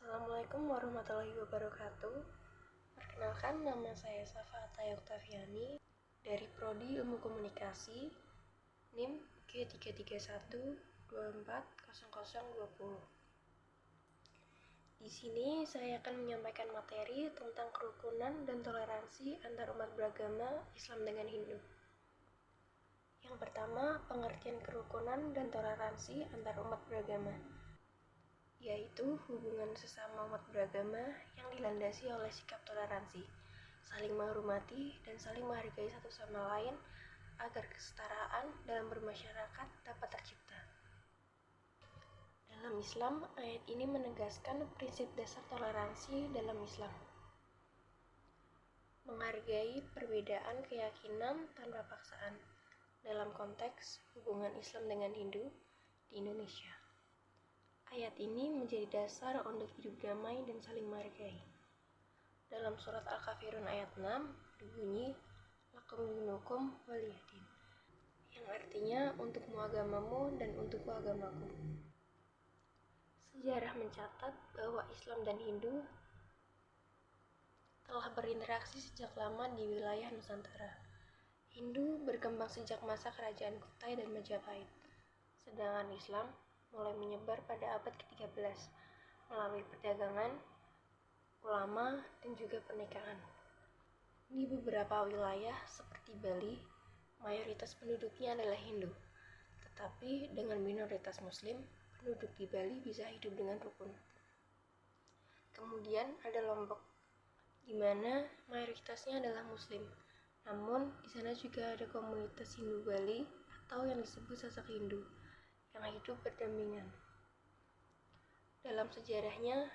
Assalamualaikum warahmatullahi wabarakatuh. Perkenalkan, nama saya Safa Ataya Oktaviani dari Prodi Ilmu Komunikasi, NIM G331240020. Di sini saya akan menyampaikan materi tentang kerukunan dan toleransi antar umat beragama Islam dengan Hindu. Yang pertama, pengertian kerukunan dan toleransi antar umat beragama, yaitu hubungan sesama umat beragama yang dilandasi oleh sikap toleransi, saling menghormati dan saling menghargai satu sama lain agar kesetaraan dalam bermasyarakat dapat tercipta. Dalam Islam, ayat ini menegaskan prinsip dasar toleransi dalam Islam. Menghargai perbedaan keyakinan tanpa paksaan dalam konteks hubungan Islam dengan Hindu di Indonesia. Ayat ini menjadi dasar untuk hidup damai dan saling menghargai. Dalam surat Al-Kafirun ayat 6 berbunyi lakum dinukum waliyadin, yang artinya untukmu agamamu dan untukku agamaku. Sejarah mencatat bahwa Islam dan Hindu telah berinteraksi sejak lama di wilayah Nusantara. Hindu berkembang sejak masa kerajaan Kutai dan Majapahit, sedangkan Islam mulai menyebar pada abad ke-13 melalui perdagangan, ulama, dan juga pernikahan. Di beberapa wilayah seperti Bali, mayoritas penduduknya adalah Hindu, tetapi dengan minoritas Muslim, penduduk di Bali bisa hidup dengan rukun. Kemudian ada Lombok, di mana mayoritasnya adalah Muslim, namun di sana juga ada komunitas Hindu Bali atau yang disebut Sasak Hindu yang hidup berdampingan. Dalam sejarahnya,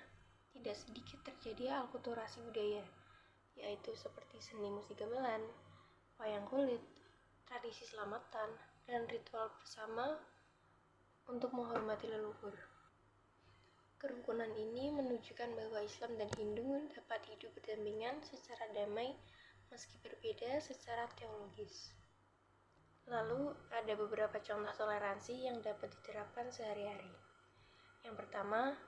tidak sedikit terjadi alkulturasi budaya, yaitu seperti seni musik gamelan, wayang kulit, tradisi selamatan, dan ritual bersama untuk menghormati leluhur. Kerukunan ini menunjukkan bahwa Islam dan Hindu dapat hidup berdampingan secara damai meski berbeda secara teologis. Lalu, ada beberapa contoh toleransi yang dapat diterapkan sehari-hari. Yang pertama,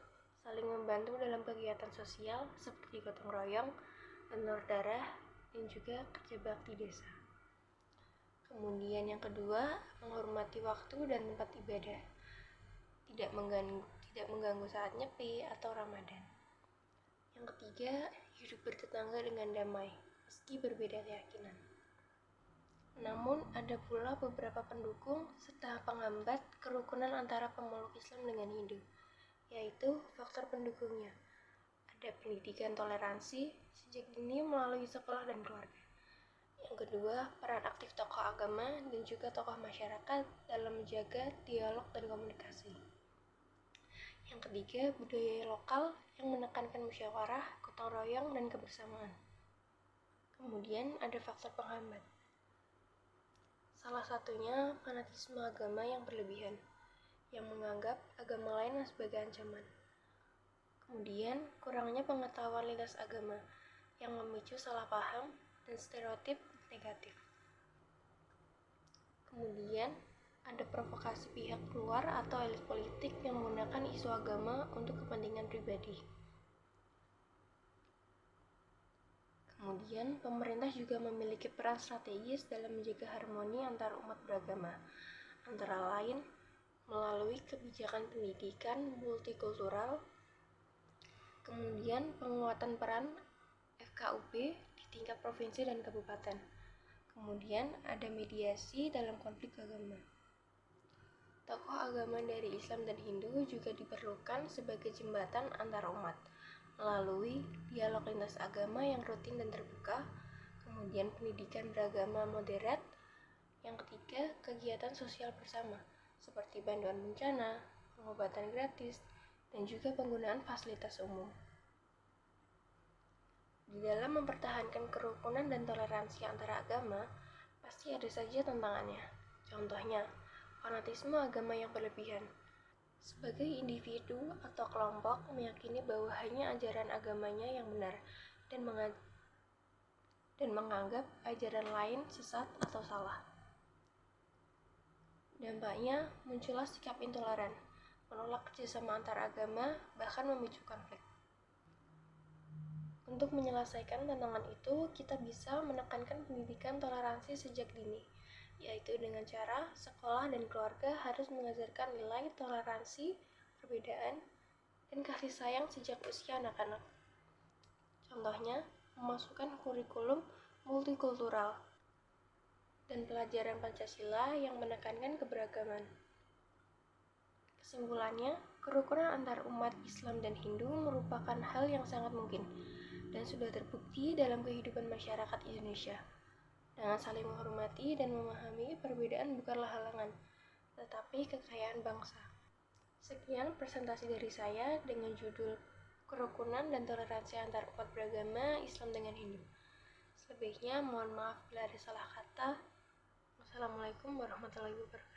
saling membantu dalam kegiatan sosial seperti gotong royong, donor darah, dan juga kerja bakti desa. Kemudian yang kedua, menghormati waktu dan tempat ibadah, tidak mengganggu saat nyepi atau Ramadan. Yang ketiga, hidup bertetangga dengan damai, meski berbeda keyakinan. Namun, ada pula beberapa pendukung serta penghambat kerukunan antara pemeluk Islam dengan Hindu, yaitu faktor pendukungnya. Ada pendidikan toleransi sejak dini melalui sekolah dan keluarga. Yang kedua, peran aktif tokoh agama dan juga tokoh masyarakat dalam menjaga dialog dan komunikasi. Yang ketiga, budaya lokal yang menekankan musyawarah, gotong royong, dan kebersamaan. Kemudian ada faktor penghambat. Salah satunya fanatisme agama yang berlebihan, yang menganggap agama lain sebagai ancaman. Kemudian, kurangnya pengetahuan lintas agama, yang memicu salah paham dan stereotip negatif. Kemudian, ada provokasi pihak luar atau elit politik yang menggunakan isu agama untuk kepentingan pribadi. Kemudian, pemerintah juga memiliki peran strategis dalam menjaga harmoni antar umat beragama, antara lain melalui kebijakan pendidikan multikultural, kemudian penguatan peran FKUP di tingkat provinsi dan kabupaten, kemudian ada mediasi dalam konflik agama. Tokoh agama dari Islam dan Hindu juga diperlukan sebagai jembatan antar umat, melalui dialog lintas agama yang rutin dan terbuka, kemudian pendidikan beragama moderat. Yang ketiga, kegiatan sosial bersama, seperti bantuan bencana, pengobatan gratis, dan juga penggunaan fasilitas umum. Di dalam mempertahankan kerukunan dan toleransi antara agama, pasti ada saja tantangannya. Contohnya, fanatisme agama yang berlebihan. Sebagai individu atau kelompok meyakini bahwa hanya ajaran agamanya yang benar dan menganggap ajaran lain sesat atau salah. Dampaknya muncullah sikap intoleran, menolak kerjasama antar agama, bahkan memicu konflik. Untuk menyelesaikan tantangan itu, kita bisa menekankan pendidikan toleransi sejak dini, yaitu dengan cara sekolah dan keluarga harus mengajarkan nilai toleransi, perbedaan, dan kasih sayang sejak usia anak-anak. Contohnya, memasukkan kurikulum multikultural dan pelajaran Pancasila yang menekankan keberagaman. Kesimpulannya, kerukunan antar umat Islam dan Hindu merupakan hal yang sangat mungkin dan sudah terbukti dalam kehidupan masyarakat Indonesia. Dengan saling menghormati dan memahami, perbedaan bukanlah halangan, tetapi kekayaan bangsa. Sekian presentasi dari saya dengan judul Kerukunan dan Toleransi Antar Umat Beragama Islam dengan Hindu. Selebihnya mohon maaf bila ada salah kata. Wassalamualaikum warahmatullahi wabarakatuh.